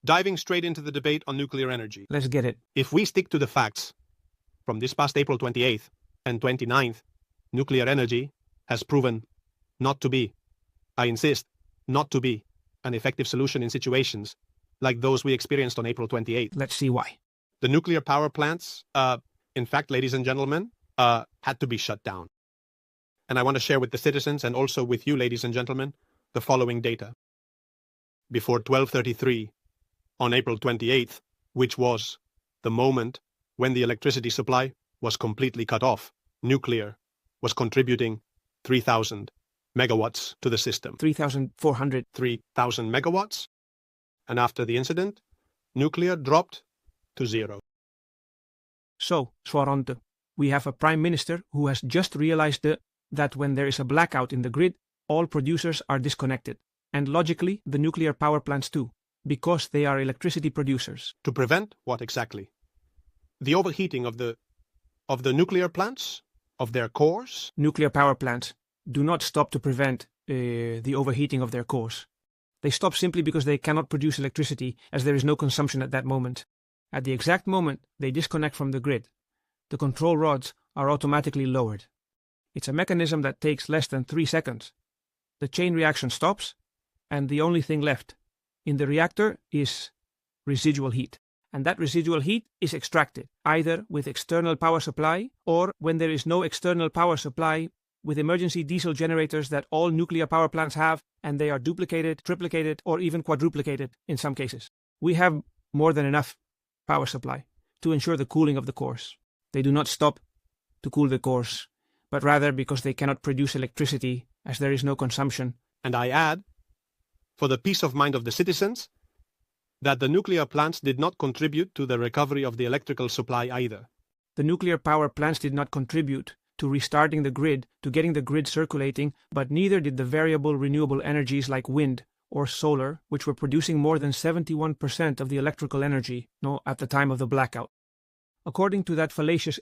Diving straight into the debate on nuclear energy. Let's get it. If we stick to the facts, from this past April 28th and 29th, nuclear energy has proven not to be, I insist, not to be, an effective solution in situations like those we experienced on April 28th. Let's see why. The nuclear power plants, in fact, ladies and gentlemen, had to be shut down. And I want to share with the citizens and also with you, ladies and gentlemen, the following data. Before 12:33 on April 28th, which was the moment when the electricity supply was completely cut off, nuclear was contributing 3,000 megawatts to the system. 3,400. 3,000 megawatts. And after the incident, nuclear dropped to zero. So, Swarante, we have a prime minister who has just realized that when there is a blackout in the grid, all producers are disconnected. And logically, the nuclear power plants too, because they are electricity producers. To prevent what exactly? The overheating of the nuclear plants, of their cores? Nuclear power plants do not stop to prevent the overheating of their cores. They stop simply because they cannot produce electricity as there is no consumption at that moment. At the exact moment they disconnect from the grid, the control rods are automatically lowered. It's a mechanism that takes less than 3 seconds. The chain reaction stops, and the only thing left in the reactor is residual heat. And that residual heat is extracted, either with external power supply or, when there is no external power supply, with emergency diesel generators that all nuclear power plants have, and they are duplicated, triplicated, or even quadruplicated in some cases. We have more than enough power supply to ensure the cooling of the cores. They do not stop to cool the cores, but rather because they cannot produce electricity as there is no consumption. And I add, for the peace of mind of the citizens, that the nuclear plants did not contribute to the recovery of the electrical supply either. The nuclear power plants did not contribute to restarting the grid, to getting the grid circulating, but neither did the variable renewable energies like wind or solar, which were producing more than 71% of the electrical energy at the time of the blackout. According to that fallacious